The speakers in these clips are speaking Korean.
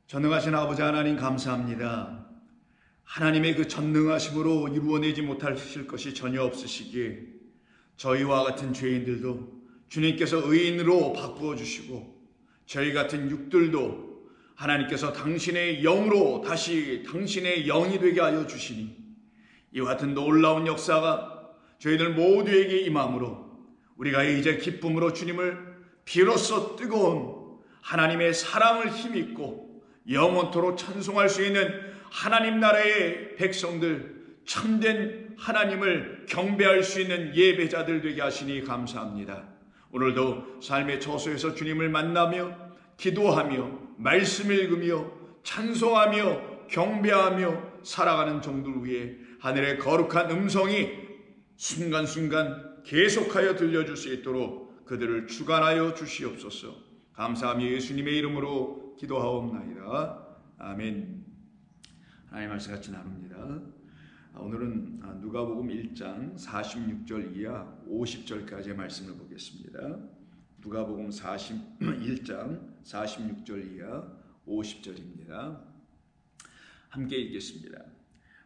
전능하신 아버지 하나님 감사합니다. 하나님의 그 전능하심으로 이루어내지 못하실 것이 전혀 없으시기에 저희와 같은 죄인들도 주님께서 의인으로 바꾸어 주시고 저희 같은 육들도 하나님께서 당신의 영으로 다시 당신의 영이 되게 하여 주시니 이와 같은 놀라운 역사가 저희들 모두에게 임함으로 우리가 이제 기쁨으로 주님을 비로소 뜨거운 하나님의 사랑을 힘입고 영원토록 찬송할 수 있는 하나님 나라의 백성들, 참된 하나님을 경배할 수 있는 예배자들 되게 하시니 감사합니다. 오늘도 삶의 처소에서 주님을 만나며 기도하며 말씀 읽으며 찬송하며 경배하며 살아가는 종들 위해 하늘의 거룩한 음성이 순간순간 계속하여 들려줄 수 있도록 그들을 주관하여 주시옵소서. 감사하며 예수님의 이름으로 기도하옵나이다. 아멘. 하나님 말씀 같이 나눕니다. 오늘은 누가복음 1장 46절 이하 50절까지의 말씀을 보겠습니다. 누가복음 1장 46절 이하 50절입니다. 함께 읽겠습니다.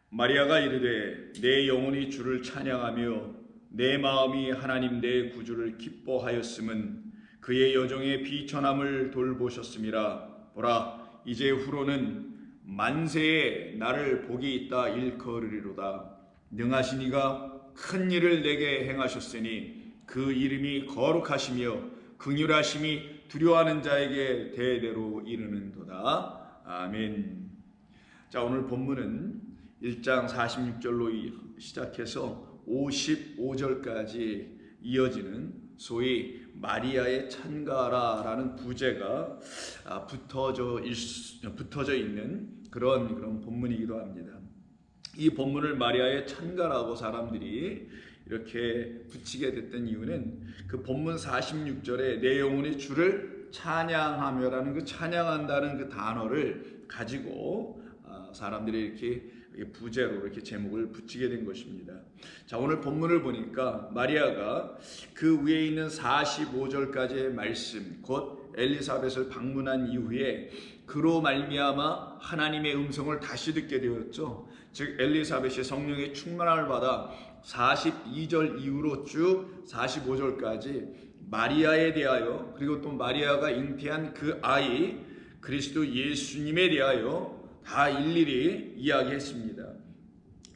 마리아가 이르되 내 영혼이 주를 찬양하며 내 마음이 하나님 내 구주를 기뻐하였음은 그의 여종의 비천함을 돌보셨음이라. 보라, 이제 후로는 만세에 나를 복이 있다 일컬으리로다. 능하신 이가 큰 일을 내게 행하셨으니 그 이름이 거룩하시며 긍휼하심이 두려워하는 자에게 대대로 이르는도다. 아멘. 자, 오늘 본문은 1장 46절로 시작해서 55절까지 이어지는 소위 마리아의 찬가라라는 부제가 붙어져 있는 그런 본문이기도 합니다. 이 본문을 마리아의 찬가라고 사람들이 이렇게 붙이게 됐던 이유는 그 본문 46절에 내 영혼이 주를 찬양하며라는 그 찬양한다는 그 단어를 가지고 사람들이 이렇게 부제로 이렇게 제목을 붙이게 된 것입니다. 자, 오늘 본문을 보니까 마리아가 그 위에 있는 45절까지의 말씀, 곧 엘리사벳을 방문한 이후에 그로 말미암아 하나님의 음성을 다시 듣게 되었죠. 즉 엘리사벳이 성령의 충만함을 받아 42절 이후로 쭉 45절까지 마리아에 대하여, 그리고 또 마리아가 잉태한 그 아이 그리스도 예수님에 대하여 다 일일이 이야기했습니다.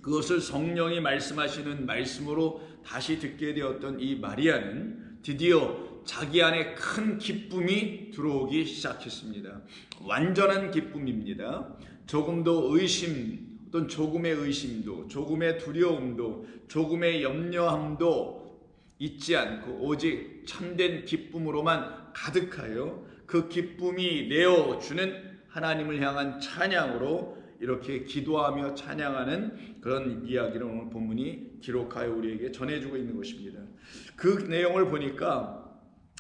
그것을 성령이 말씀하시는 말씀으로 다시 듣게 되었던 이 마리아는 드디어 자기 안에 큰 기쁨이 들어오기 시작했습니다. 완전한 기쁨입니다. 조금도 의심, 어떤 조금의 의심도, 조금의 두려움도, 조금의 염려함도 있지 않고 오직 참된 기쁨으로만 가득하여 그 기쁨이 내어주는 하나님을 향한 찬양으로 이렇게 기도하며 찬양하는 그런 이야기를 오늘 본문이 기록하여 우리에게 전해주고 있는 것입니다. 그 내용을 보니까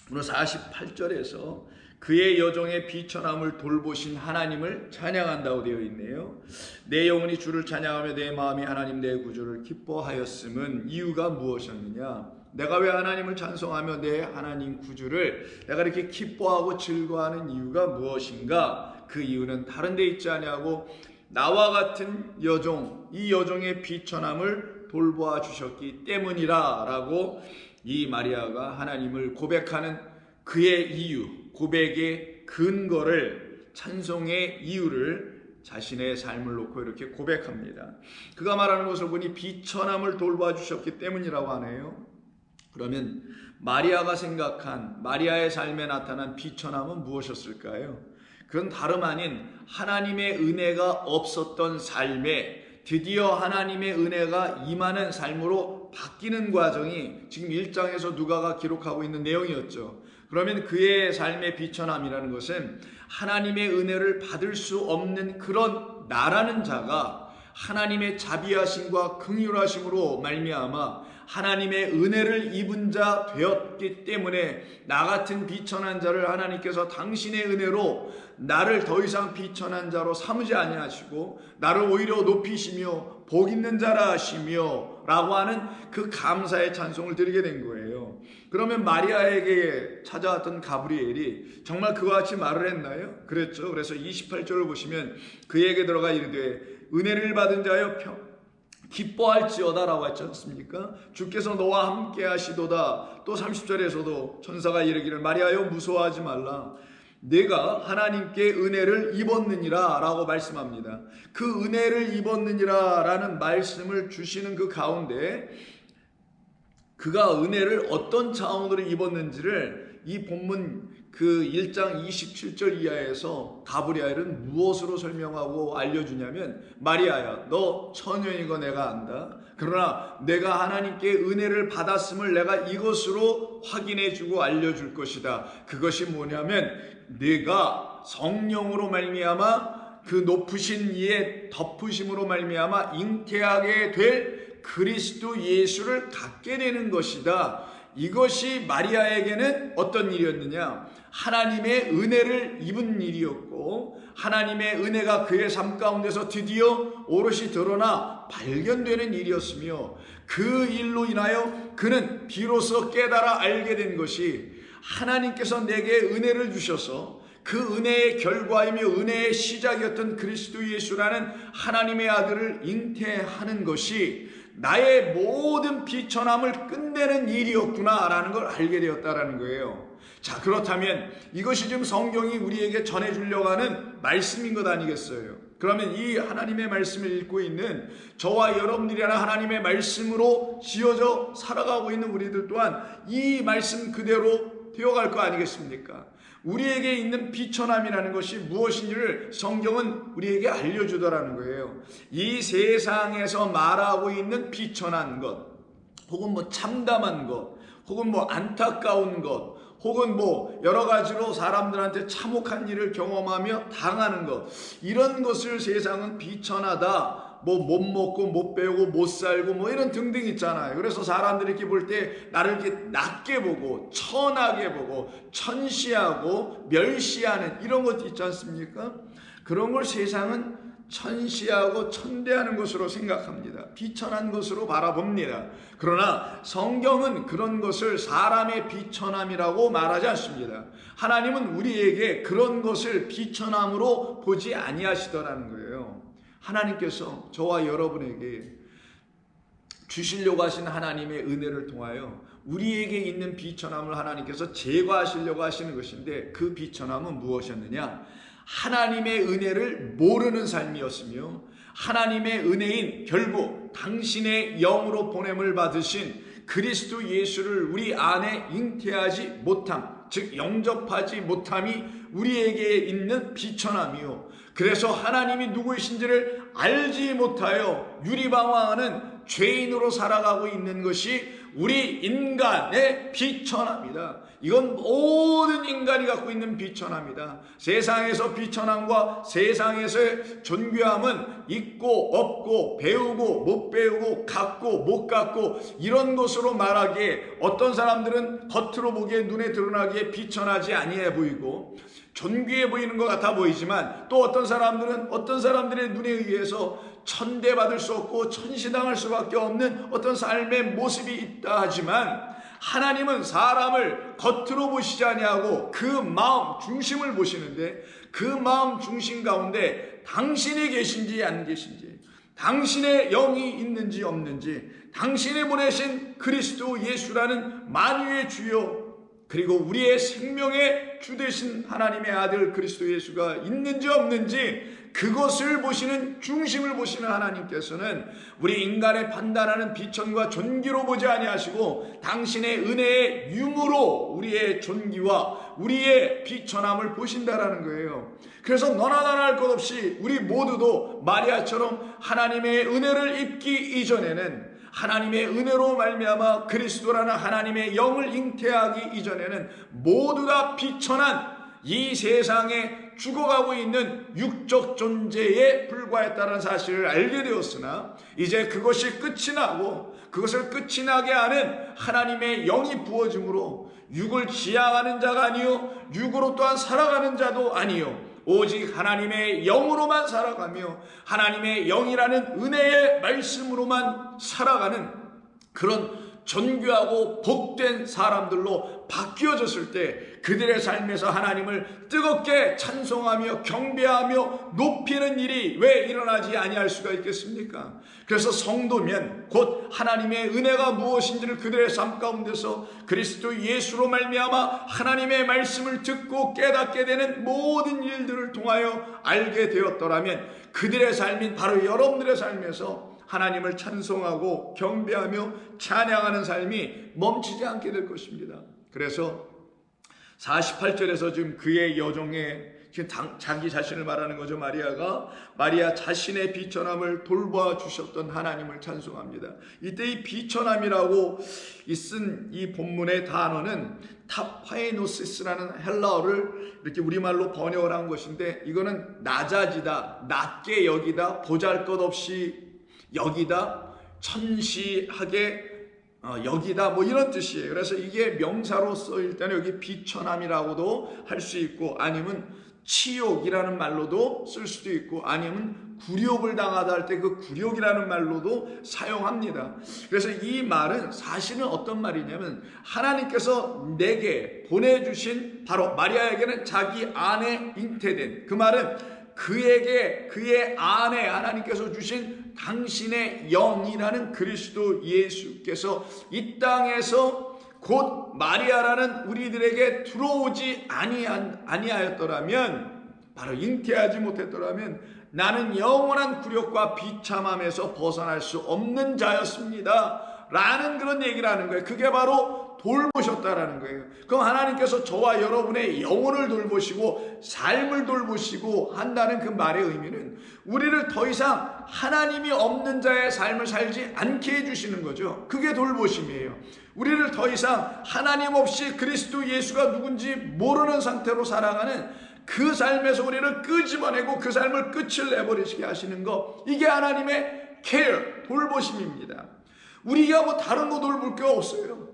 오늘 48절에서 그의 여종의 비천함을 돌보신 하나님을 찬양한다고 되어 있네요. 내 영혼이 주를 찬양하며 내 마음이 하나님 내 구주를 기뻐하였음은 이유가 무엇이었느냐? 내가 왜 하나님을 찬송하며 내 하나님 구주를 내가 이렇게 기뻐하고 즐거워하는 이유가 무엇인가? 그 이유는 다른 데 있지 아니하고 나와 같은 여종, 이 여종의 비천함을 돌보아 주셨기 때문이라 라고 이 마리아가 하나님을 고백하는 그의 이유, 고백의 근거를, 찬송의 이유를 자신의 삶을 놓고 이렇게 고백합니다. 그가 말하는 것을 보니 비천함을 돌보아 주셨기 때문이라고 하네요. 그러면 마리아가 생각한 마리아의 삶에 나타난 비천함은 무엇이었을까요? 그건 다름 아닌 하나님의 은혜가 없었던 삶에 드디어 하나님의 은혜가 임하는 삶으로 바뀌는 과정이 지금 1장에서 누가가 기록하고 있는 내용이었죠. 그러면 그의 삶의 비천함이라는 것은 하나님의 은혜를 받을 수 없는 그런 나라는 자가 하나님의 자비하심과 긍휼하심으로 말미암아 하나님의 은혜를 입은 자 되었기 때문에 나 같은 비천한 자를 하나님께서 당신의 은혜로 나를 더 이상 비천한 자로 삼으지 아니하시고 나를 오히려 높이시며 복 있는 자라 하시며 라고 하는 그 감사의 찬송을 드리게 된 거예요. 거예요. 그러면 마리아에게 찾아왔던 가브리엘이 정말 그와 같이 말을 했나요? 그랬죠. 그래서 28절을 보시면 그에게 들어가 이르되 은혜를 받은 자여 기뻐할지어다 라고 했지 않습니까? 주께서 너와 함께 하시도다. 또 30절에서도 천사가 이르기를 마리아여 무서워하지 말라. 내가 하나님께 은혜를 입었느니라 라고 말씀합니다. 그 은혜를 입었느니라 라는 말씀을 주시는 그 가운데 그가 은혜를 어떤 차원으로 입었는지를 이 본문 그 1장 27절 이하에서 가브리엘은 무엇으로 설명하고 알려주냐면 마리아야 너 처녀인 거 내가 안다. 그러나 내가 하나님께 은혜를 받았음을 내가 이것으로 확인해주고 알려줄 것이다. 그것이 뭐냐면 네가 성령으로 말미암아 그 높으신 이의 덮으심으로 말미암아 잉태하게 될 그리스도 예수를 갖게 되는 것이다. 이것이 마리아에게는 어떤 일이었느냐? 하나님의 은혜를 입은 일이었고 하나님의 은혜가 그의 삶 가운데서 드디어 오롯이 드러나 발견되는 일이었으며 그 일로 인하여 그는 비로소 깨달아 알게 된 것이 하나님께서 내게 은혜를 주셔서 그 은혜의 결과이며 은혜의 시작이었던 그리스도 예수라는 하나님의 아들을 잉태하는 것이 나의 모든 비천함을 끝내는 일이었구나라는 걸 알게 되었다라는 거예요. 자, 그렇다면 이것이 지금 성경이 우리에게 전해주려고 하는 말씀인 것 아니겠어요? 그러면 이 하나님의 말씀을 읽고 있는 저와 여러분들이라는 하나님의 말씀으로 지어져 살아가고 있는 우리들 또한 이 말씀 그대로 되어갈 거 아니겠습니까? 우리에게 있는 비천함이라는 것이 무엇인지를 성경은 우리에게 알려주더라는 거예요. 이 세상에서 말하고 있는 비천한 것, 혹은 뭐 참담한 것, 혹은 뭐 안타까운 것, 혹은 뭐 여러 가지로 사람들한테 참혹한 일을 경험하며 당하는 것, 이런 것을 세상은 비천하다, 뭐 못 먹고 못 배우고 못 살고 뭐 이런 등등 있잖아요. 그래서 사람들이 이렇게 볼 때 나를 이렇게 낮게 보고 천하게 보고 천시하고 멸시하는 이런 것도 있지 않습니까? 그런 걸 세상은 천시하고 천대하는 것으로 생각합니다. 비천한 것으로 바라봅니다. 그러나 성경은 그런 것을 사람의 비천함이라고 말하지 않습니다. 하나님은 우리에게 그런 것을 비천함으로 보지 아니하시더라는 거예요. 하나님께서 저와 여러분에게 주시려고 하신 하나님의 은혜를 통하여 우리에게 있는 비천함을 하나님께서 제거하시려고 하시는 것인데 그 비천함은 무엇이었느냐? 하나님의 은혜를 모르는 삶이었으며 하나님의 은혜인 결국 당신의 영으로 보냄을 받으신 그리스도 예수를 우리 안에 잉태하지 못함, 즉 영접하지 못함이 우리에게 있는 비천함이요. 그래서 하나님이 누구이신지를 알지 못하여 유리방황하는 죄인으로 살아가고 있는 것이 우리 인간의 비천함이다. 이건 모든 인간이 갖고 있는 비천함이다. 세상에서 비천함과 세상에서의 존귀함은 있고 없고 배우고 못 배우고 갖고 못 갖고 이런 것으로 말하기에 어떤 사람들은 겉으로 보기에 눈에 드러나기에 비천하지 아니해 보이고 존귀해 보이는 것 같아 보이지만 또 어떤 사람들은 어떤 사람들의 눈에 의해서 천대받을 수 없고 천시당할 수밖에 없는 어떤 삶의 모습이 있다 하지만 하나님은 사람을 겉으로 보시지 아니하고 그 마음 중심을 보시는데 그 마음 중심 가운데 당신이 계신지 안 계신지, 당신의 영이 있는지 없는지, 당신이 보내신 그리스도 예수라는 만유의 주요 그리고 우리의 생명의 주 되신 하나님의 아들 그리스도 예수가 있는지 없는지 그것을 보시는 중심을 보시는 하나님께서는 우리 인간의 판단하는 비천과 존귀로 보지 아니하시고 당신의 은혜의 유무로 우리의 존귀와 우리의 비천함을 보신다라는 거예요. 그래서 너나 나나 할 것 없이 우리 모두도 마리아처럼 하나님의 은혜를 입기 이전에는 하나님의 은혜로 말미암아 그리스도라는 하나님의 영을 잉태하기 이전에는 모두 다 비천한 이 세상에 죽어가고 있는 육적 존재에 불과했다는 사실을 알게 되었으나 이제 그것이 끝이 나고 그것을 끝이 나게 하는 하나님의 영이 부어짐으로 육을 지향하는 자가 아니요 육으로 또한 살아가는 자도 아니요 오직 하나님의 영으로만 살아가며 하나님의 영이라는 은혜의 말씀으로만 살아가는 그런 존귀하고 복된 사람들로 바뀌어졌을 때 그들의 삶에서 하나님을 뜨겁게 찬송하며 경배하며 높이는 일이 왜 일어나지 아니할 수가 있겠습니까? 그래서 성도면 곧 하나님의 은혜가 무엇인지를 그들의 삶 가운데서 그리스도 예수로 말미암아 하나님의 말씀을 듣고 깨닫게 되는 모든 일들을 통하여 알게 되었더라면 그들의 삶인 바로 여러분들의 삶에서 하나님을 찬송하고 경배하며 찬양하는 삶이 멈추지 않게 될 것입니다. 그래서 48절에서 지금 그의 여종의 지금 자기 자신을 말하는 거죠. 마리아 자신의 비천함을 돌봐주셨던 하나님을 찬송합니다. 이때 이 비천함이라고 쓴 이 본문의 단어는 타파에노시스라는 헬라어를 이렇게 우리말로 번역을 한 것인데 이거는 낮아지다, 낮게 여기다, 보잘것없이 여기다, 천시하게 여기다 뭐 이런 뜻이에요. 그래서 이게 명사로 쓰일 때는 여기 비천함이라고도 할 수 있고 아니면 치욕이라는 말로도 쓸 수도 있고 아니면 굴욕을 당하다 할 때 그 굴욕이라는 말로도 사용합니다. 그래서 이 말은 사실은 어떤 말이냐면 하나님께서 내게 보내주신 바로 마리아에게는 자기 안에 잉태된 그 말은 그에게 그의 안에 하나님께서 주신 당신의 영이라는 그리스도 예수께서 이 땅에서 곧 마리아라는 우리들에게 들어오지 아니하였더라면 바로 잉태하지 못했더라면 나는 영원한 굴욕과 비참함에서 벗어날 수 없는 자였습니다 라는 그런 얘기를 하는 거예요. 그게 바로 돌보셨다라는 거예요. 그럼 하나님께서 저와 여러분의 영혼을 돌보시고 삶을 돌보시고 한다는 그 말의 의미는 우리를 더 이상 하나님이 없는 자의 삶을 살지 않게 해주시는 거죠. 그게 돌보심이에요. 우리를 더 이상 하나님 없이 그리스도 예수가 누군지 모르는 상태로 살아가는 그 삶에서 우리를 끄집어내고 그 삶을 끝을 내버리시게 하시는 거, 이게 하나님의 케어, 돌보심입니다. 우리가 뭐 다른 거 돌볼 게 없어요.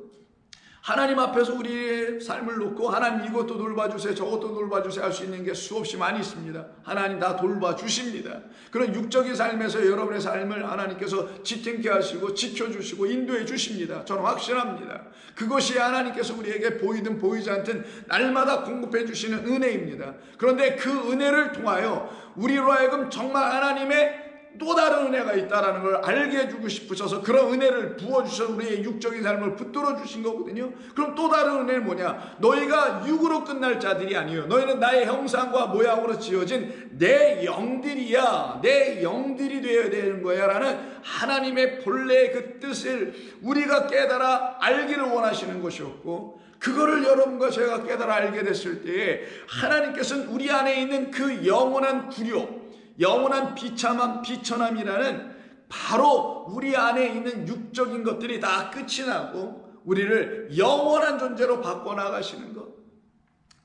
하나님 앞에서 우리의 삶을 놓고 하나님 이것도 돌봐주세요, 저것도 돌봐주세요 할 수 있는 게 수없이 많이 있습니다. 하나님 다 돌봐주십니다. 그런 육적인 삶에서 여러분의 삶을 하나님께서 지탱케 하시고 지켜주시고 인도해 주십니다. 저는 확신합니다. 그것이 하나님께서 우리에게 보이든 보이지 않든 날마다 공급해 주시는 은혜입니다. 그런데 그 은혜를 통하여 우리로 하여금 정말 하나님의 또 다른 은혜가 있다는 걸 알게 해주고 싶으셔서 그런 은혜를 부어주셔서 우리의 육적인 삶을 붙들어 주신 거거든요. 그럼 또 다른 은혜는 뭐냐? 너희가 육으로 끝날 자들이 아니에요. 너희는 나의 형상과 모양으로 지어진 내 영들이야. 내 영들이 되어야 되는 거야 라는 하나님의 본래의 그 뜻을 우리가 깨달아 알기를 원하시는 것이었고, 그거를 여러분과 제가 깨달아 알게 됐을 때에 하나님께서는 우리 안에 있는 그 영원한 굴욕, 영원한 비참함, 비천함이라는 바로 우리 안에 있는 육적인 것들이 다 끝이 나고 우리를 영원한 존재로 바꿔나가시는 것,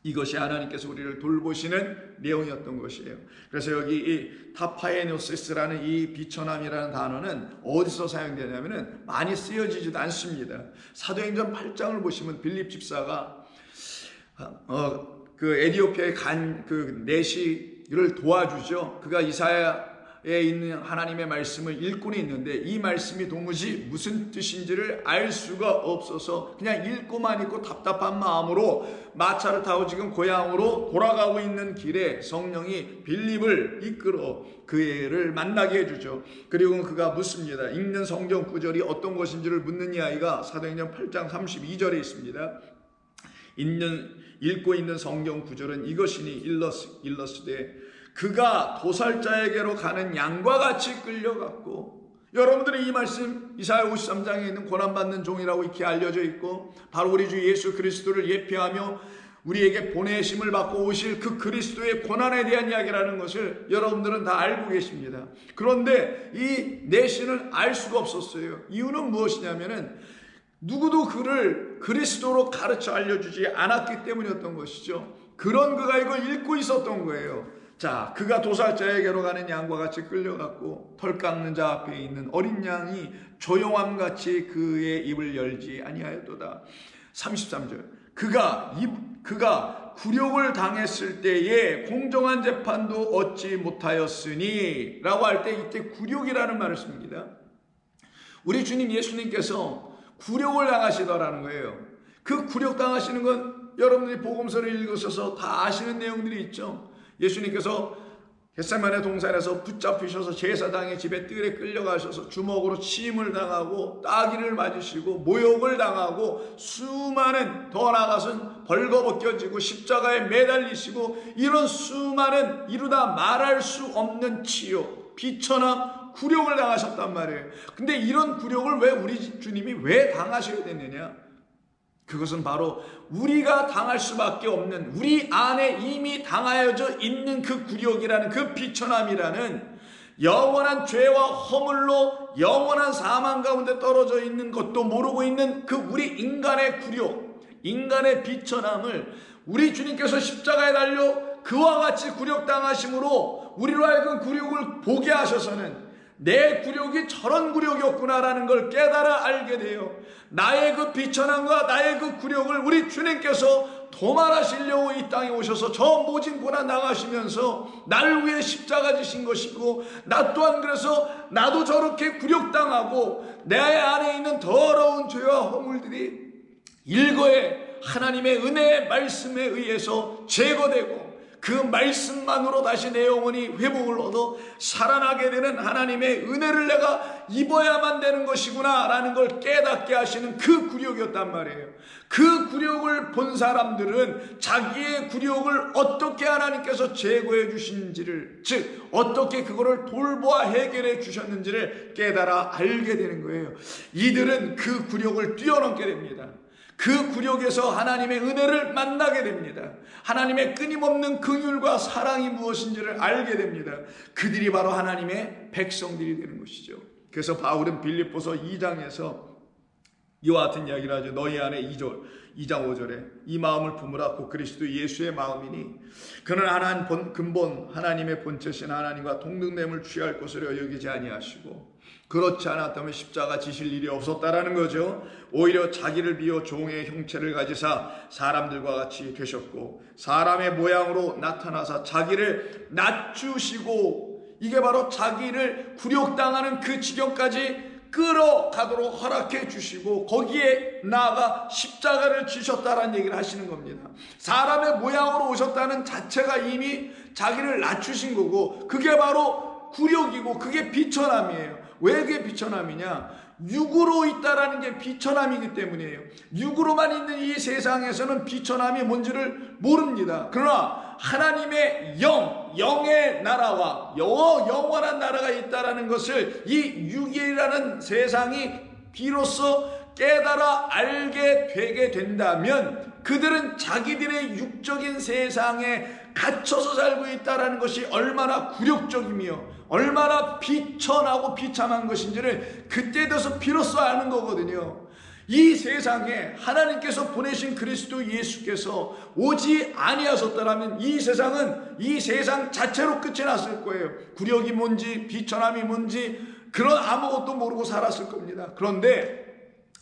이것이 하나님께서 우리를 돌보시는 내용이었던 것이에요. 그래서 여기 이 타파에노시스라는 이 비천함이라는 단어는 어디서 사용되냐면은 많이 쓰여지지도 않습니다. 사도행전 8장을 보시면 빌립 집사가 그 에티오피아에 간 그 내시를 도와주죠. 그가 이사야에 있는 하나님의 말씀을 읽고는 있는데 이 말씀이 도무지 무슨 뜻인지를 알 수가 없어서 그냥 읽고만 있고 답답한 마음으로 마차를 타고 지금 고향으로 돌아가고 있는 길에 성령이 빌립을 이끌어 그를 만나게 해주죠. 그리고 그가 묻습니다. 읽는 성경 구절이 어떤 것인지를 묻는 이 아이가 사도행전 8장 32절에 있습니다. 읽고 있는 성경 구절은 이것이니 일러스되 그가 도살자에게로 가는 양과 같이 끌려갔고, 여러분들이 이 말씀 이사야 53장에 있는 고난받는 종이라고 이렇게 알려져 있고 바로 우리 주 예수 그리스도를 예표하며 우리에게 보내심을 받고 오실 그 그리스도의 고난에 대한 이야기라는 것을 여러분들은 다 알고 계십니다. 그런데 이 내신을 알 수가 없었어요. 이유는 무엇이냐면은 누구도 그를 그리스도로 가르쳐 알려주지 않았기 때문이었던 것이죠. 그런 그가 이걸 읽고 있었던 거예요. 자, 그가 도살자에게로 가는 양과 같이 끌려갔고 털 깎는 자 앞에 있는 어린 양이 조용함같이 그의 입을 열지 아니하였도다. 33절 그가 굴욕을 당했을 때에 공정한 재판도 얻지 못하였으니 라고 할 때 이때 굴욕이라는 말을 씁니다. 우리 주님 예수님께서 굴욕을 당하시더라는 거예요. 그 굴욕 당하시는 건 여러분들이 복음서를 읽으셔서 다 아시는 내용들이 있죠. 예수님께서 겟세마네 동산에서 붙잡히셔서 제사장의 집에 뜰에 끌려가셔서 주먹으로 침을 당하고 따귀를 맞으시고 모욕을 당하고 수많은, 더 나아가서는 벌거벗겨지고 십자가에 매달리시고 이런 수많은 이루다 말할 수 없는 치욕, 비천함, 굴욕을 당하셨단 말이에요. 근데 이런 굴욕을 왜 우리 주님이 왜 당하셔야 되느냐? 그것은 바로 우리가 당할 수밖에 없는, 우리 안에 이미 당하여져 있는 그 굴욕이라는, 그 비천함이라는 영원한 죄와 허물로 영원한 사망 가운데 떨어져 있는 것도 모르고 있는 그 우리 인간의 굴욕, 인간의 비천함을 우리 주님께서 십자가에 달려 그와 같이 굴욕당하심으로 우리로 하여금 굴욕을 보게 하셔서는 내 굴욕이 저런 굴욕이었구나라는 걸 깨달아 알게 돼요. 나의 그 비천함과 나의 그 굴욕을 우리 주님께서 도말하시려고 이 땅에 오셔서 저 모진 고난 당하시면서 나를 위해 십자가 지신 것이고, 나 또한 그래서 나도 저렇게 굴욕당하고 내 안에 있는 더러운 죄와 허물들이 일거에 하나님의 은혜의 말씀에 의해서 제거되고 그 말씀만으로 다시 내 영혼이 회복을 얻어 살아나게 되는 하나님의 은혜를 내가 입어야만 되는 것이구나 라는 걸 깨닫게 하시는 그 굴욕이었단 말이에요. 그 굴욕을 본 사람들은 자기의 굴욕을 어떻게 하나님께서 제거해 주신지를, 즉 어떻게 그거를 돌보아 해결해 주셨는지를 깨달아 알게 되는 거예요. 이들은 그 굴욕을 뛰어넘게 됩니다. 그 굴욕에서 하나님의 은혜를 만나게 됩니다. 하나님의 끊임없는 긍휼과 사랑이 무엇인지를 알게 됩니다. 그들이 바로 하나님의 백성들이 되는 것이죠. 그래서 바울은 빌립보서 2장에서 이와 같은 이야기를 하죠. 너희 안에 2장 5절에 이 마음을 품으라. 곧 그리스도 예수의 마음이니 그는 하나님 근본 하나님의 본체신 하나님과 동등됨을 취할 것으로 여기지 아니하시고, 그렇지 않았다면 십자가 지실 일이 없었다라는 거죠. 오히려 자기를 비워 종의 형체를 가지사 사람들과 같이 되셨고 사람의 모양으로 나타나사 자기를 낮추시고, 이게 바로 자기를 굴욕당하는 그 지경까지 끌어가도록 허락해 주시고 거기에 나아가 십자가를 지셨다라는 얘기를 하시는 겁니다. 사람의 모양으로 오셨다는 자체가 이미 자기를 낮추신 거고, 그게 바로 굴욕이고 그게 비천함이에요. 왜 그게 비천함이냐? 육으로 있다라는 게 비천함이기 때문이에요. 육으로만 있는 이 세상에서는 비천함이 뭔지를 모릅니다. 그러나 하나님의 영의 나라와 영원한 나라가 있다라는 것을 이 육이라는 세상이 비로소 깨달아 알게 되게 된다면 그들은 자기들의 육적인 세상에 갇혀서 살고 있다는 것이 얼마나 굴욕적이며 얼마나 비천하고 비참한 것인지를 그때 돼서 비로소 아는 거거든요. 이 세상에 하나님께서 보내신 그리스도 예수께서 오지 아니하셨더라면 이 세상은 이 세상 자체로 끝이 났을 거예요. 굴욕이 뭔지 비천함이 뭔지 그런 아무것도 모르고 살았을 겁니다. 그런데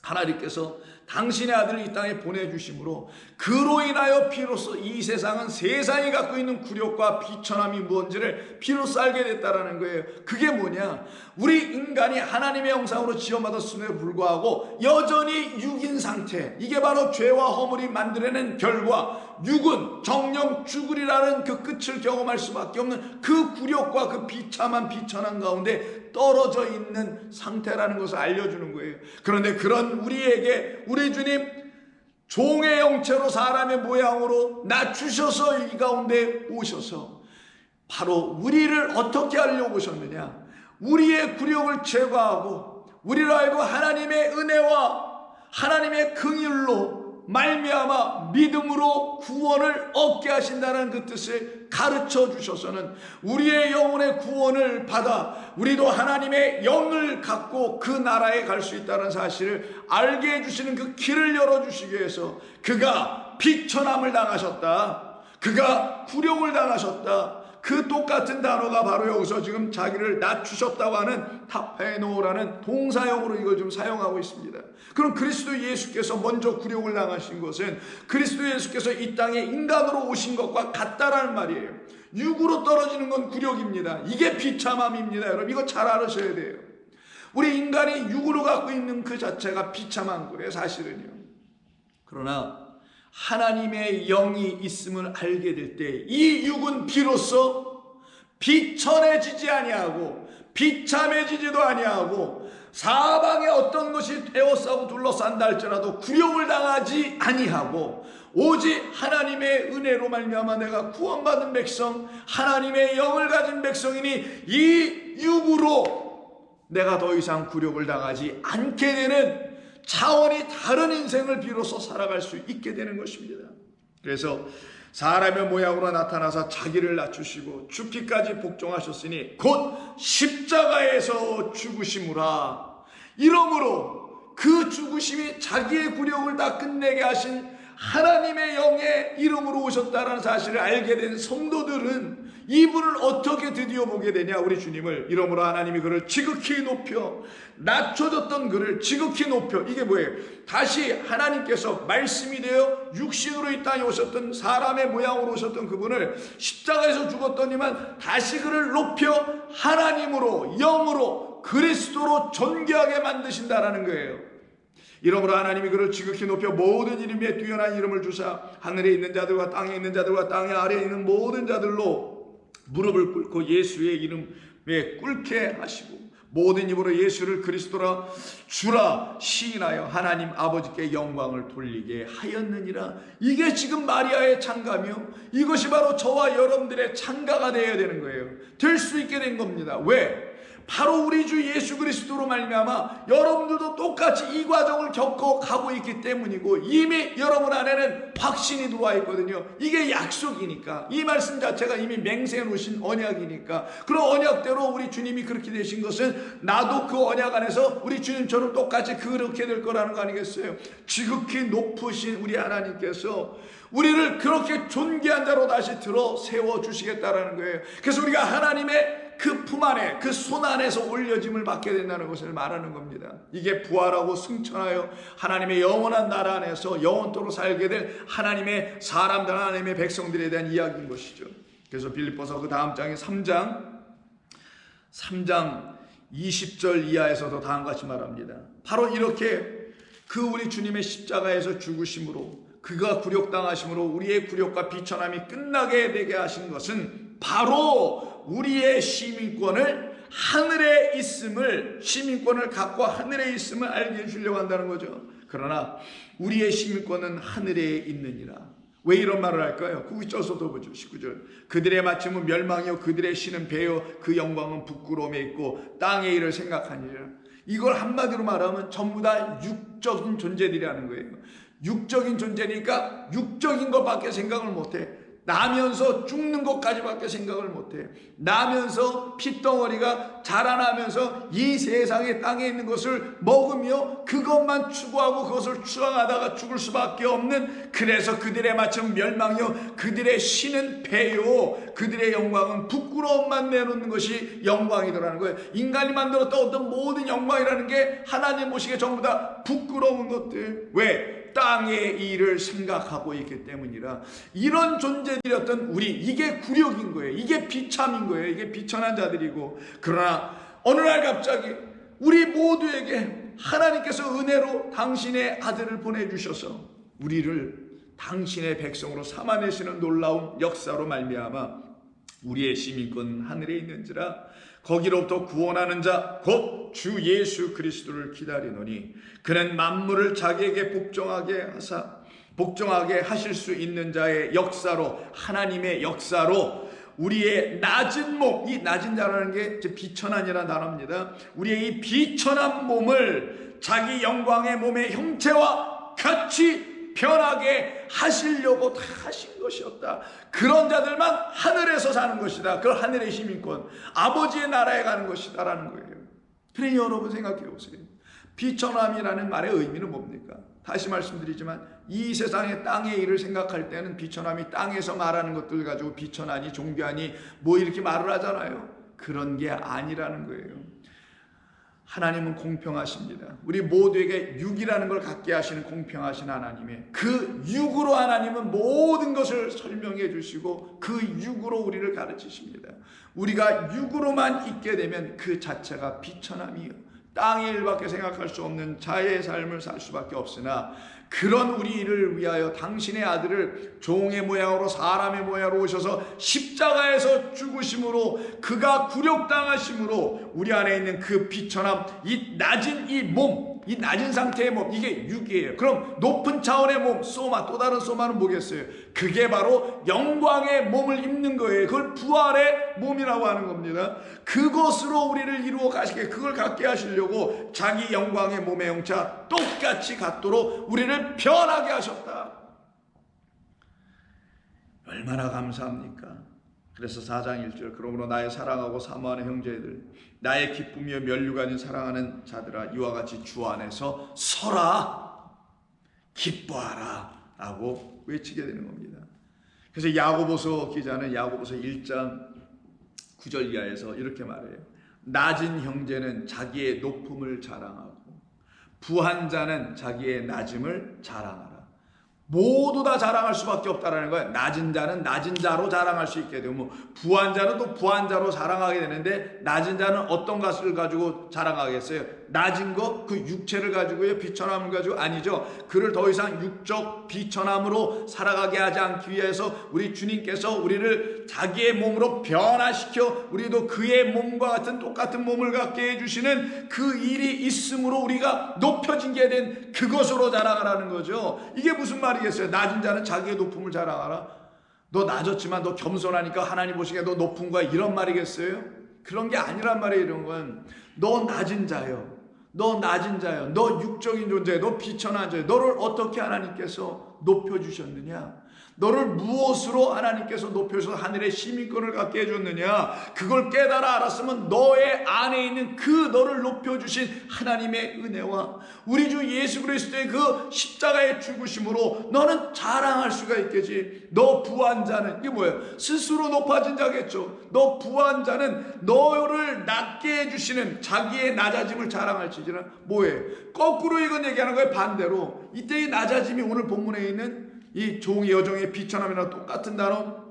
하나님께서 당신의 아들을 이 땅에 보내주심으로 그로 인하여 비로소 이 세상은 세상이 갖고 있는 굴욕과 비천함이 무엇인지를 비로소 알게 됐다라는 거예요. 그게 뭐냐? 우리 인간이 하나님의 형상으로 지어받았음에도 불구하고 여전히 육인 상태, 이게 바로 죄와 허물이 만들어낸 결과, 육은 정령 죽으리라는 그 끝을 경험할 수밖에 없는 그 굴욕과 그 비참한 비천함 가운데 떨어져 있는 상태라는 것을 알려주는 거예요. 그런데 그런 우리에게 우리 주님 종의 형체로 사람의 모양으로 낮추셔서 이 가운데 오셔서 바로 우리를 어떻게 하려고 오셨느냐? 우리의 굴욕을 제거하고 우리를 알고 하나님의 은혜와 하나님의 긍휼로 말미암아 믿음으로 구원을 얻게 하신다는 그 뜻을 가르쳐 주셔서는 우리의 영혼의 구원을 받아 우리도 하나님의 영을 갖고 그 나라에 갈 수 있다는 사실을 알게 해주시는 그 길을 열어주시기 위해서 그가 비천함을 당하셨다, 그가 굴욕을 당하셨다, 그 똑같은 단어가 바로 여기서 지금 자기를 낮추셨다고 하는 타페노라는 동사형으로 이걸 좀 사용하고 있습니다. 그럼 그리스도 예수께서 먼저 굴욕을 당하신 것은 그리스도 예수께서 이 땅에 인간으로 오신 것과 같다라는 말이에요. 육으로 떨어지는 건 굴욕입니다. 이게 비참함입니다. 여러분 이거 잘 알으셔야 돼요. 우리 인간이 육으로 갖고 있는 그 자체가 비참한 거예요, 사실은요. 그러나 하나님의 영이 있음을 알게 될 때 이 육은 비로소 비천해지지 아니하고 비참해지지도 아니하고 사방에 어떤 것이 에워싸고 둘러싼다 할지라도 굴욕을 당하지 아니하고 오직 하나님의 은혜로 말미암아 내가 구원받은 백성, 하나님의 영을 가진 백성이니 이 육으로 내가 더 이상 굴욕을 당하지 않게 되는 차원이 다른 인생을 비로소 살아갈 수 있게 되는 것입니다. 그래서 사람의 모양으로 나타나서 자기를 낮추시고 죽기까지 복종하셨으니 곧 십자가에서 죽으심으라. 이러므로 그 죽으심이 자기의 굴욕을 다 끝내게 하신 하나님의 영의 이름으로 오셨다는 사실을 알게 된 성도들은 이분을 어떻게 드디어 보게 되냐? 우리 주님을. 이러므로 하나님이 그를 지극히 높여, 낮춰졌던 그를 지극히 높여. 이게 뭐예요? 다시 하나님께서 말씀이 되어 육신으로 이 땅에 오셨던, 사람의 모양으로 오셨던 그분을 십자가에서 죽었더니만 다시 그를 높여 하나님으로, 영으로, 그리스도로 존귀하게 만드신다라는 거예요. 이러므로 하나님이 그를 지극히 높여 모든 이름에 뛰어난 이름을 주사 하늘에 있는 자들과 땅에 있는 자들과 땅에 아래에 있는 모든 자들로 무릎을 꿇고 예수의 이름에 꿇게 하시고 모든 입으로 예수를 그리스도라 주라 시인하여 하나님 아버지께 영광을 돌리게 하였느니라. 이게 지금 마리아의 찬가며 이것이 바로 저와 여러분들의 찬가가 되어야 되는 거예요. 될 수 있게 된 겁니다. 왜? 바로 우리 주 예수 그리스도로 말미암아 여러분들도 똑같이 이 과정을 겪어 가고 있기 때문이고 이미 여러분 안에는 확신이 들어와 있거든요. 이게 약속이니까, 이 말씀 자체가 이미 맹세해 놓으신 언약이니까, 그런 언약대로 우리 주님이 그렇게 되신 것은 나도 그 언약 안에서 우리 주님처럼 똑같이 그렇게 될 거라는 거 아니겠어요? 지극히 높으신 우리 하나님께서 우리를 그렇게 존귀한 자로 다시 들어 세워주시겠다라는 거예요. 그래서 우리가 하나님의 그 품 안에, 그 손 안에서 올려짐을 받게 된다는 것을 말하는 겁니다. 이게 부활하고 승천하여 하나님의 영원한 나라 안에서 영원토록 살게 될 하나님의 사람들, 하나님의 백성들에 대한 이야기인 것이죠. 그래서 빌립보서 그 다음 장이 3장 20절 이하에서도 다음과 같이 말합니다. 바로 이렇게 그 우리 주님의 십자가에서 죽으심으로, 그가 굴욕당하심으로 우리의 굴욕과 비천함이 끝나게 되게 하신 것은 바로 우리의 시민권을 하늘에 있음을, 시민권을 갖고 하늘에 있음을 알게 해주려고 한다는 거죠. 그러나 우리의 시민권은 하늘에 있느니라. 왜 이런 말을 할까요? 9절서도 보죠. 19절. 그들의 마침은 멸망이요 그들의 신은 배요 그 영광은 부끄러움에 있고 땅의 일을 생각하니라. 이걸 한마디로 말하면 전부 다 육적인 존재들이라는 거예요. 육적인 존재니까 육적인 것밖에 생각을 못해. 나면서 죽는 것까지밖에 생각을 못해. 나면서 핏덩어리가 자라나면서 이 세상의 땅에 있는 것을 먹으며 그것만 추구하고 그것을 추앙하다가 죽을 수밖에 없는, 그래서 그들의 마침 멸망이요 그들의 신은 패요 그들의 영광은 부끄러움만 내놓는 것이 영광이더라는 거예요. 인간이 만들었던 어떤 모든 영광이라는 게 하나님 보시기에 전부 다 부끄러운 것들. 왜? 땅의 일을 생각하고 있기 때문이라. 이런 존재들이었던 우리, 이게 굴욕인 거예요. 이게 비참인 거예요. 이게 비천한 자들이고. 그러나 어느 날 갑자기 우리 모두에게 하나님께서 은혜로 당신의 아들을 보내주셔서 우리를 당신의 백성으로 삼아내시는 놀라운 역사로 말미암아 우리의 시민권은 하늘에 있는지라. 거기로부터 구원하는 자 곧 주 예수 그리스도를 기다리노니 그는 만물을 자기에게 복종하게 하실 수 있는 자의 역사로, 하나님의 역사로 우리의 낮은 몸, 이 낮은 자라는 게 비천한이라는 단어입니다. 우리의 이 비천한 몸을 자기 영광의 몸의 형체와 같이 변하게 하시려고 다 하신 것이었다. 그런 자들만 하늘에서 사는 것이다. 그 하늘의 시민권, 아버지의 나라에 가는 것이다 라는 거예요. 그러니 여러분 생각해 보세요. 비천함이라는 말의 의미는 뭡니까? 다시 말씀드리지만 이 세상의 땅의 일을 생각할 때는 비천함이 땅에서 말하는 것들 가지고 비천하니 종교하니 뭐 이렇게 말을 하잖아요. 그런 게 아니라는 거예요. 하나님은 공평하십니다. 우리 모두에게 육이라는 걸 갖게 하시는 공평하신 하나님의 그 육으로 하나님은 모든 것을 설명해 주시고 그 육으로 우리를 가르치십니다. 우리가 육으로만 있게 되면 그 자체가 비천함이요 땅의 일밖에 생각할 수 없는 자의 삶을 살 수밖에 없으나 그런 우리를 위하여 당신의 아들을 종의 모양으로 사람의 모양으로 오셔서 십자가에서 죽으심으로 그가 굴욕당하심으로 우리 안에 있는 그 비천함, 이 낮은 이 몸, 이 낮은 상태의 몸, 이게 육이에요. 그럼 높은 차원의 몸, 소마, 또 다른 소마는 뭐겠어요? 그게 바로 영광의 몸을 입는 거예요. 그걸 부활의 몸이라고 하는 겁니다. 그것으로 우리를 이루어 가시게, 그걸 갖게 하시려고 자기 영광의 몸의 형차 똑같이 갖도록 우리를 변하게 하셨다. 얼마나 감사합니까? 그래서 4장 1절, 그러므로 나의 사랑하고 사모하는 형제들, 나의 기쁨이여 면류관인 사랑하는 자들아, 이와 같이 주 안에서 서라, 기뻐하라 라고 외치게 되는 겁니다. 그래서 야고보서 기자는 야고보서 1장 9절 이하에서 이렇게 말해요. 낮은 형제는 자기의 높음을 자랑하고 부한 자는 자기의 낮음을 자랑하라. 모두 다 자랑할 수밖에 없다라는 거예요. 낮은 자는 낮은 자로 자랑할 수 있게 되고, 부한 자는 또 부한 자로 자랑하게 되는데, 낮은 자는 어떤 것을 가지고 자랑하겠어요? 낮은 거, 그 육체를 가지고요, 비천함을 가지고 아니죠. 그를 더 이상 육적 비천함으로 살아가게 하지 않기 위해서 우리 주님께서 우리를 자기의 몸으로 변화시켜 우리도 그의 몸과 같은 똑같은 몸을 갖게 해주시는 그 일이 있으므로 우리가 높여진 게 된 그것으로 자랑하라는 거죠. 이게 무슨 말이겠어요? 낮은 자는 자기의 높음을 자랑하라. 너 낮았지만 너 겸손하니까 하나님 보시기에 너 높은 거야, 이런 말이겠어요? 그런 게 아니란 말이에요. 이런 건 너 낮은 자요, 너 낮은 자요, 너 육적인 존재요, 너 비천한 자요. 너를 어떻게 하나님께서 높여주셨느냐? 너를 무엇으로 하나님께서 높여서 하늘의 시민권을 갖게 해줬느냐? 그걸 깨달아 알았으면 너의 안에 있는 그 너를 높여주신 하나님의 은혜와 우리 주 예수 그리스도의 그 십자가의 죽으심으로 너는 자랑할 수가 있겠지. 너 부한 자는, 이게 뭐예요? 스스로 높아진 자겠죠. 너 부한 자는 너를 낮게 해주시는 자기의 낮아짐을 자랑할지지라. 뭐예요? 거꾸로 이건 얘기하는 거예요. 반대로. 이때 이 낮아짐이 오늘 본문에 있는 이 종의 여종의 비천함이랑 똑같은 단어,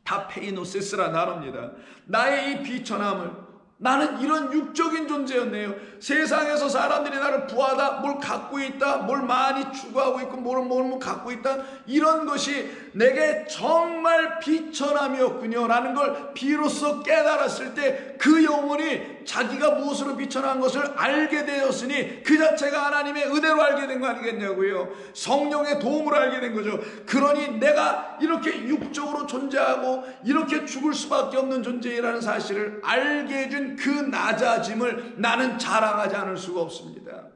타페이노세스라는 단어입니다. 나의 이 비천함을, 나는 이런 육적인 존재였네요. 세상에서 사람들이 나를 부하다, 뭘 갖고 있다, 뭘 많이 추구하고 있고 뭘 갖고 있다, 이런 것이 내게 정말 비천함이었군요 라는 걸 비로소 깨달았을 때 그 영혼이 자기가 무엇으로 비천한 것을 알게 되었으니 그 자체가 하나님의 은혜로 알게 된 거 아니겠냐고요. 성령의 도움으로 알게 된 거죠. 그러니 내가 이렇게 육적으로 존재하고 이렇게 죽을 수밖에 없는 존재라는 사실을 알게 해준 그 낮아짐을 나는 자랑하지 않을 수가 없습니다.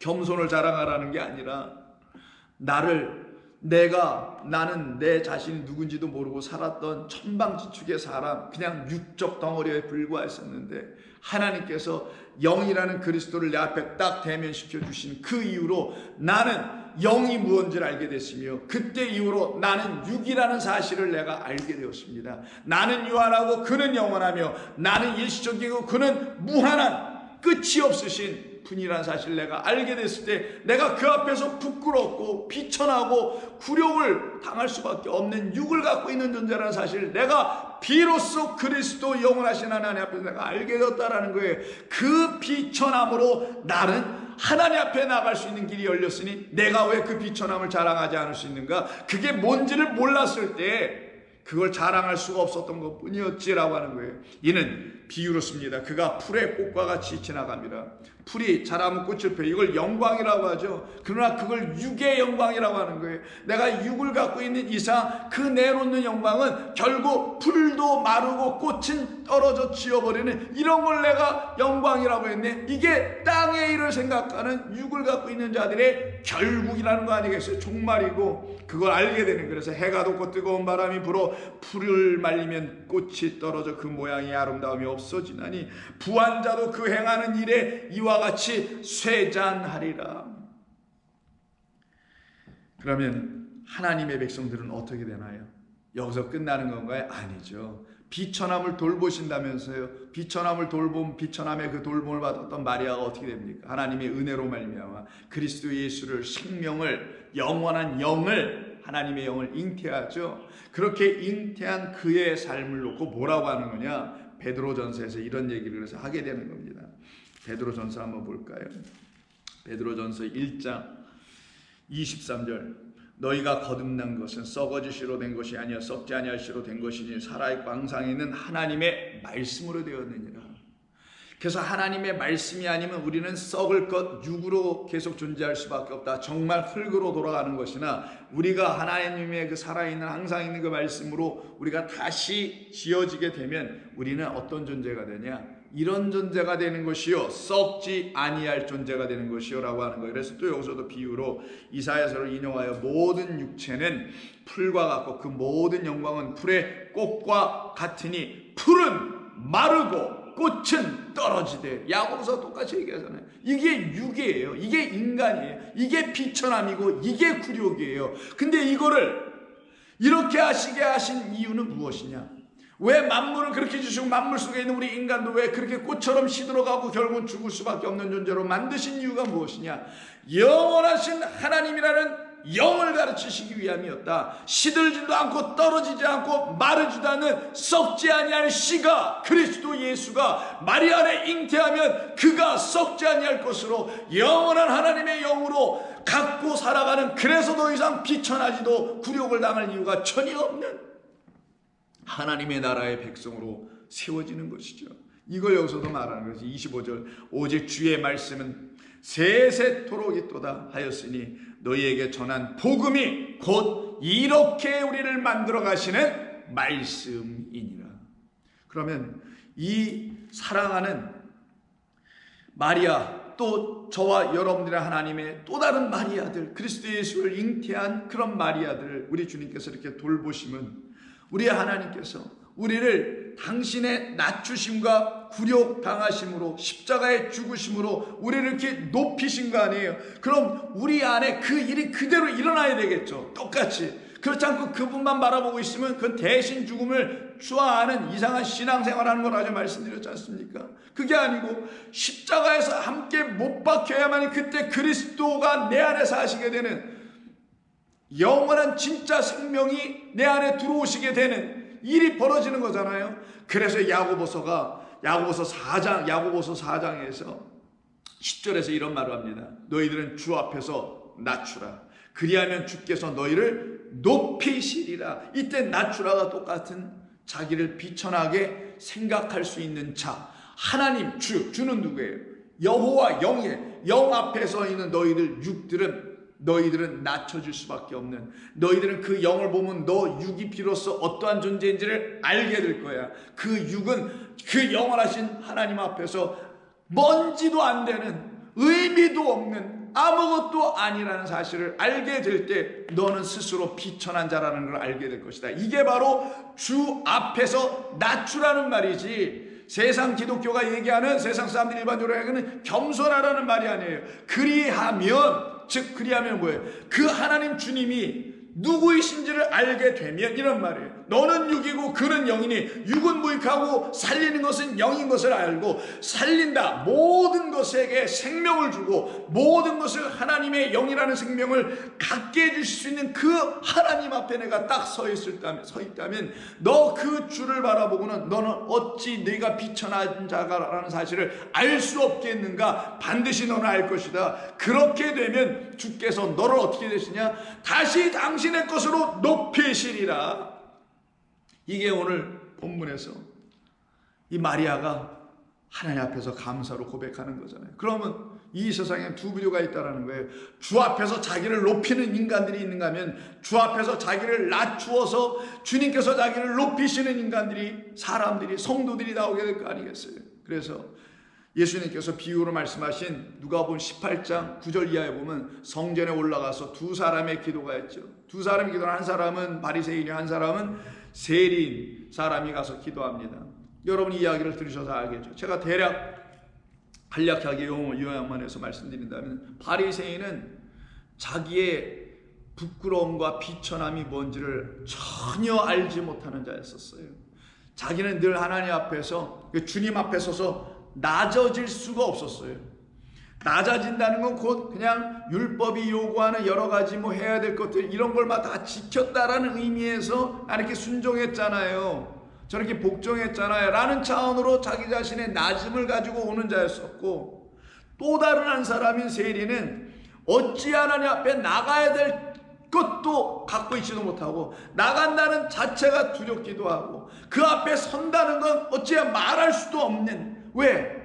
겸손을 자랑하라는 게 아니라 나는 내 자신이 누군지도 모르고 살았던 천방지축의 사람, 그냥 육적 덩어리에 불과했었는데 하나님께서 영이라는 그리스도를 내 앞에 딱 대면시켜 주신 그 이후로 나는 영이 무언지를 알게 됐으며, 그때 이후로 나는 육이라는 사실을 내가 알게 되었습니다. 나는 유한하고 그는 영원하며 나는 일시적이고 그는 무한한 끝이 없으신 분이라는 사실을 내가 알게 됐을 때 내가 그 앞에서 부끄럽고 비천하고 굴욕을 당할 수밖에 없는 육을 갖고 있는 존재라는 사실을 내가 비로소 그리스도 영원하신 하나님 앞에서 내가 알게 되었다라는 거예요. 그 비천함으로 나는 하나님 앞에 나갈 수 있는 길이 열렸으니 내가 왜 그 비천함을 자랑하지 않을 수 있는가? 그게 뭔지를 몰랐을 때 그걸 자랑할 수가 없었던 것 뿐이었지라고 하는 거예요. 이는 비유로 씁니다. 그가 풀의 꽃과 같이 지나갑니다. 풀이 자라면 꽃을 펴, 이걸 영광이라고 하죠. 그러나 그걸 육의 영광이라고 하는 거예요. 내가 육을 갖고 있는 이상 그 내놓는 영광은 결국 풀도 마르고 꽃은 떨어져 지어버리는 이런 걸 내가 영광이라고 했네. 이게 땅의 일을 생각하는 육을 갖고 있는 자들의 결국이라는 거 아니겠어요? 종말이고 그걸 알게 되는. 그래서 해가 돋고 뜨거운 바람이 불어 풀을 말리면 꽃이 떨어져 그 모양이 아름다움이 없어지나니 부한 자도 그 행하는 일에 이와 같이 쇠잔하리라. 그러면 하나님의 백성들은 어떻게 되나요? 여기서 끝나는 건가요? 아니죠. 비천함을 돌보신다면서요. 비천함을 돌봄, 비천함의 그 돌봄을 받았던 마리아가 어떻게 됩니까? 하나님의 은혜로 말미암아 그리스도 예수를, 생명을, 영원한 영을, 하나님의 영을 잉태하죠. 그렇게 잉태한 그의 삶을 놓고 뭐라고 하는 거냐? 베드로전서에서 이런 얘기를 해서 하게 되는 겁니다. 베드로전서 한번 볼까요? 베드로전서 1장 23절. 너희가 거듭난 것은 썩어질 씨로 된 것이 아니라 썩지 아니할 씨로 된 것이니 살아있고 항상 있는 하나님의 말씀으로 되었느니라. 그래서 하나님의 말씀이 아니면 우리는 썩을 것, 육으로 계속 존재할 수밖에 없다. 정말 흙으로 돌아가는 것이나 우리가 하나님의 그 살아있는 항상 있는 그 말씀으로 우리가 다시 지어지게 되면 우리는 어떤 존재가 되냐? 이런 존재가 되는 것이요, 썩지 아니할 존재가 되는 것이요 라고 하는 거예요. 그래서 또 여기서도 비유로 이사야서를 인용하여 모든 육체는 풀과 같고 그 모든 영광은 풀의 꽃과 같으니 풀은 마르고 꽃은 떨어지되. 야고보서 똑같이 얘기하잖아요. 이게 육이에요. 이게 인간이에요. 이게 비천함이고 이게 굴욕이에요. 근데 이거를 이렇게 하시게 하신 이유는 무엇이냐? 왜 만물을 그렇게 주시고 만물 속에 있는 우리 인간도 왜 그렇게 꽃처럼 시들어가고 결국은 죽을 수밖에 없는 존재로 만드신 이유가 무엇이냐? 영원하신 하나님이라는 영을 가르치시기 위함이었다. 시들지도 않고 떨어지지 않고 마르지도 않는 썩지 아니할 씨가 그리스도 예수가 마리아 안에 잉태하면 그가 썩지 아니할 것으로 영원한 하나님의 영으로 갖고 살아가는, 그래서 더 이상 비천하지도 굴욕을 당할 이유가 전혀 없는 하나님의 나라의 백성으로 세워지는 것이죠. 이걸 여기서도 말하는 것이 25절. 오직 주의 말씀은 세세토록 있도다 하였으니 너희에게 전한 복음이 곧 이렇게 우리를 만들어 가시는 말씀이니라. 그러면 이 사랑하는 마리아, 또 저와 여러분들의 하나님의 또 다른 마리아들, 그리스도 예수를 잉태한 그런 마리아들을 우리 주님께서 이렇게 돌보시면 우리 하나님께서 우리를 당신의 낮추심과 굴욕 당하심으로 십자가의 죽으심으로 우리를 이렇게 높이신 거 아니에요? 그럼 우리 안에 그 일이 그대로 일어나야 되겠죠. 똑같이. 그렇지 않고 그분만 바라보고 있으면 그 대신 죽음을 추구하는 이상한 신앙생활하는 거라고 말씀드렸지 않습니까? 그게 아니고 십자가에서 함께 못 박혀야만 그때 그리스도가 내 안에 사시게 되는, 영원한 진짜 생명이 내 안에 들어오시게 되는 일이 벌어지는 거잖아요. 그래서 야고보서 4장에서 10절에서 이런 말을 합니다. 너희들은 주 앞에서 낮추라. 그리하면 주께서 너희를 높이시리라. 이때 낮추라가 똑같은 자기를 비천하게 생각할 수 있는 자, 하나님 주는 누구예요? 여호와 영의 영 앞에 서 있는 너희들 너희들은 낮춰질 수밖에 없는, 너희들은 그 영을 보면 너 육이 비로소 어떠한 존재인지를 알게 될 거야. 그 육은 그 영원하신 하나님 앞에서 먼지도 안 되는, 의미도 없는, 아무것도 아니라는 사실을 알게 될 때 너는 스스로 비천한 자라는 걸 알게 될 것이다. 이게 바로 주 앞에서 낮추라는 말이지, 세상 기독교가 얘기하는, 세상 사람들이 일반적으로 얘기하는 겸손하라는 말이 아니에요. 그리하면 뭐예요? 그 하나님 주님이 누구이신지를 알게 되면 이런 말이에요. 너는 육이고 그는 영이니 육은 무익하고 살리는 것은 영인 것을 알고 살린다. 모든 것에게 생명을 주고 모든 것을 하나님의 영이라는 생명을 갖게 해주실 수 있는 그 하나님 앞에 내가 딱 서 있다면 너 그 주를 바라보고는 너는 어찌 네가 비천한 자가라는 사실을 알 수 없겠는가? 반드시 너는 알 것이다. 그렇게 되면 주께서 너를 어떻게 되시냐? 다시 당신의 것으로 높이시리라. 이게 오늘 본문에서 이 마리아가 하나님 앞에서 감사로 고백하는 거잖아요. 그러면 이 세상에 두 부류가 있다는 거예요. 주 앞에서 자기를 높이는 인간들이 있는가 하면 주 앞에서 자기를 낮추어서 주님께서 자기를 높이시는 인간들이, 사람들이, 성도들이 나오게 될 거 아니겠어요. 그래서 예수님께서 비유로 말씀하신 누가복음 18장 9절 이하에 보면 성전에 올라가서 두 사람의 기도가 있죠. 두 사람의 기도는 한 사람은 바리새인이, 한 사람은 세리인 사람이 가서 기도합니다. 여러분 이 이야기를 들으셔서 알겠죠. 제가 대략 간략하게 요약만 해서 말씀드린다면, 바리새인은 자기의 부끄러움과 비천함이 뭔지를 전혀 알지 못하는 자였었어요. 자기는 늘 하나님 앞에서, 주님 앞에 서서 낮아질 수가 없었어요. 낮아진다는 건 곧 그냥 율법이 요구하는 여러 가지 해야 될 것들, 이런 걸 다 지켰다라는 의미에서 이렇게 순종했잖아요, 저렇게 복종했잖아요 라는 차원으로 자기 자신의 낮음을 가지고 오는 자였었고, 또 다른 한 사람인 세리는 어찌 하나님 앞에 나가야 될 것도 갖고 있지도 못하고 나간다는 자체가 두렵기도 하고 그 앞에 선다는 건 어찌 말할 수도 없는, 왜?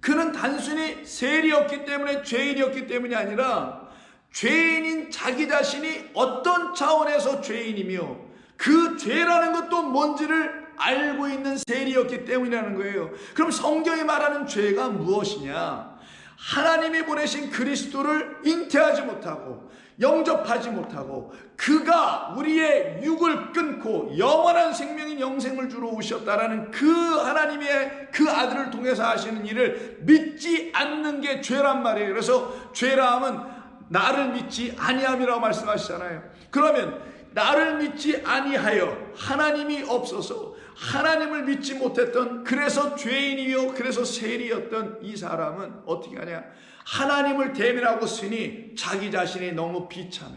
그는 단순히 세리였기 때문에, 죄인이었기 때문이 아니라 죄인인 자기 자신이 어떤 차원에서 죄인이며 그 죄라는 것도 뭔지를 알고 있는 세리였기 때문이라는 거예요. 그럼 성경이 말하는 죄가 무엇이냐? 하나님이 보내신 그리스도를 잉태하지 못하고 영접하지 못하고 그가 우리의 육을 끊고 영원한 생명인 영생을 주러 오셨다라는 그 하나님의 그 아들을 통해서 하시는 일을 믿지 않는 게 죄란 말이에요. 그래서 죄라 함은 나를 믿지 아니함이라고 말씀하시잖아요. 그러면 나를 믿지 아니하여 하나님이 없어서 하나님을 믿지 못했던, 그래서 죄인이요 그래서 세리였던 이 사람은 어떻게 하냐? 하나님을 대면하고 쓰니 자기 자신이 너무 비참해,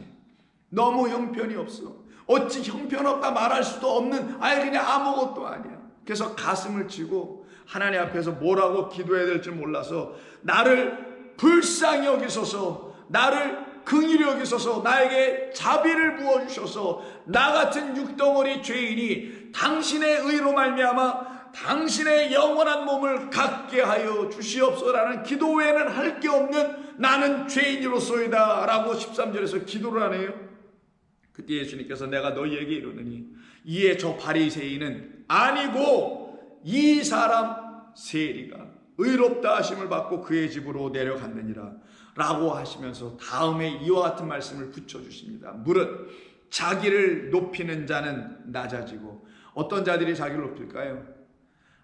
너무 형편이 없어, 어찌 형편없다 말할 수도 없는, 그냥 아무것도 아니야. 그래서 가슴을 치고 하나님 앞에서 뭐라고 기도해야 될지 몰라서 나를 불쌍히 여기소서, 나를 긍휼히 여기소서, 나에게 자비를 부어주셔서 나 같은 육덩어리 죄인이 당신의 의로 말미암아 당신의 영원한 몸을 갖게 하여 주시옵소서라는 기도 외에는 할 게 없는 나는 죄인으로소이다 라고 13절에서 기도를 하네요. 그때 예수님께서 내가 너희에게 이르노니 이에 저 바리새인은 아니고 이 사람 세리가 의롭다 하심을 받고 그의 집으로 내려갔느니라 라고 하시면서 다음에 이와 같은 말씀을 붙여주십니다. 무릇 자기를 높이는 자는 낮아지고, 어떤 자들이 자기를 높일까요?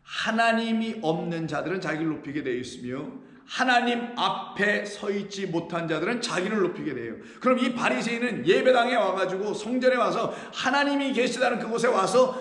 하나님이 없는 자들은 자기를 높이게 되어 있으며 하나님 앞에 서 있지 못한 자들은 자기를 높이게 돼요. 그럼 이 바리새인은 예배당에 와가지고 성전에 와서 하나님이 계시다는 그곳에 와서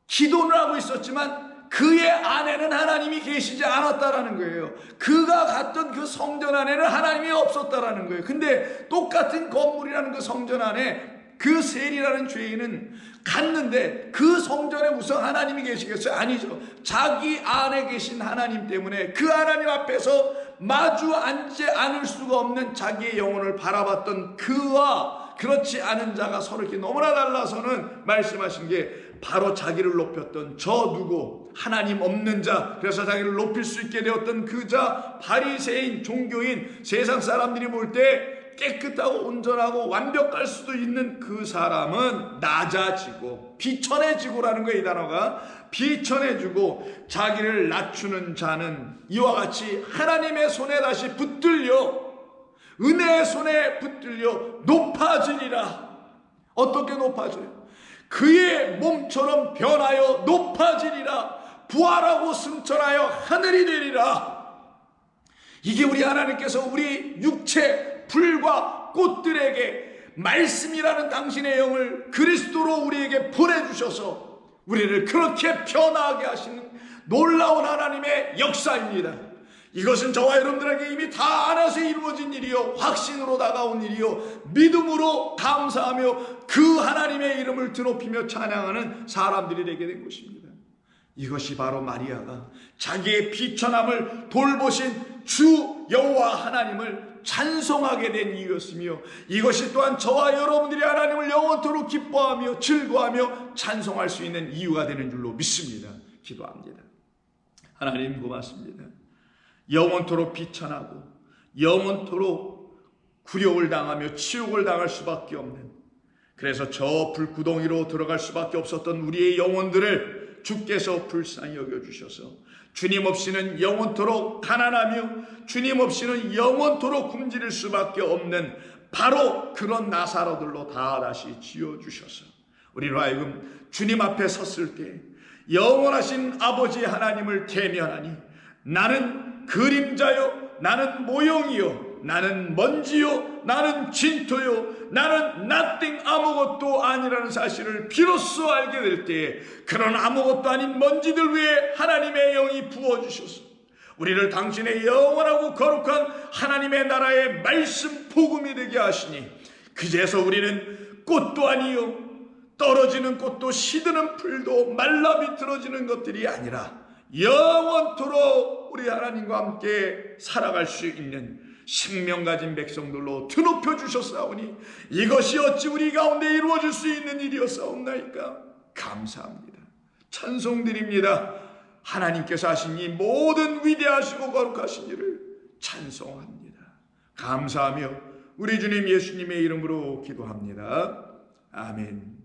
기도를 하고 있었지만 그의 안에는 하나님이 계시지 않았다라는 거예요. 그가 갔던 그 성전 안에는 하나님이 없었다라는 거예요. 근데 똑같은 건물이라는 그 성전 안에 그 세리라는 죄인은 갔는데 그 성전에 무슨 하나님이 계시겠어요? 아니죠. 자기 안에 계신 하나님 때문에 그 하나님 앞에서 마주 앉지 않을 수가 없는 자기의 영혼을 바라봤던 그와 그렇지 않은 자가 서로 이렇게 너무나 달라서는 말씀하신 게 바로 자기를 높였던 저 누구, 하나님 없는 자, 그래서 자기를 높일 수 있게 되었던 그 자, 바리새인, 종교인, 세상 사람들이 볼 때 깨끗하고 온전하고 완벽할 수도 있는 그 사람은 낮아지고 비천해지고라는 거예요. 이 단어가 비천해지고, 자기를 낮추는 자는 이와 같이 하나님의 손에 다시 붙들려, 은혜의 손에 붙들려 높아지리라. 어떻게 높아져요? 그의 몸처럼 변하여 높아지리라. 부활하고 승천하여 하늘이 되리라. 이게 우리 하나님께서 우리 육체 풀과 꽃들에게 말씀이라는 당신의 영을 그리스도로 우리에게 보내주셔서 우리를 그렇게 변화하게 하시는 놀라운 하나님의 역사입니다. 이것은 저와 여러분들에게 이미 다 알아서 이루어진 일이요, 확신으로 다가온 일이요, 믿음으로 감사하며 그 하나님의 이름을 드높이며 찬양하는 사람들이 되게 된 것입니다. 이것이 바로 마리아가 자기의 비천함을 돌보신 주 여호와 하나님을 찬송하게 된 이유였으며, 이것이 또한 저와 여러분들이 하나님을 영원토록 기뻐하며 즐거워하며 찬송할 수 있는 이유가 되는 줄로 믿습니다. 기도합니다. 하나님 고맙습니다. 영원토록 비천하고 영원토록 굴욕을 당하며 치욕을 당할 수밖에 없는, 그래서 저 불구덩이로 들어갈 수밖에 없었던 우리의 영혼들을 주께서 불쌍히 여겨주셔서 주님 없이는 영원토록 가난하며 주님 없이는 영원토록 굶주릴 수밖에 없는 바로 그런 나사로들로 다 다시 지어주셔서 우리로 하여금 주님 앞에 섰을 때 영원하신 아버지 하나님을 대면하니 나는 그림자요, 나는 모형이요, 나는 먼지요, 나는 진토요, 나는 nothing, 아무것도 아니라는 사실을 비로소 알게 될 때에 그런 아무것도 아닌 먼지들 위에 하나님의 영이 부어주셔서 우리를 당신의 영원하고 거룩한 하나님의 나라의 말씀 복음이 되게 하시니 그제서 우리는 꽃도 아니요, 떨어지는 꽃도 시드는 풀도 말라 비틀어지는 것들이 아니라 영원토록 우리 하나님과 함께 살아갈 수 있는 생명 가진 백성들로 드높여 주셨사오니 이것이 어찌 우리 가운데 이루어질 수 있는 일이었사옵나이까. 감사합니다. 찬송드립니다. 하나님께서 하신 이 모든 위대하시고 거룩하신 일을 찬송합니다. 감사하며 우리 주님 예수님의 이름으로 기도합니다. 아멘.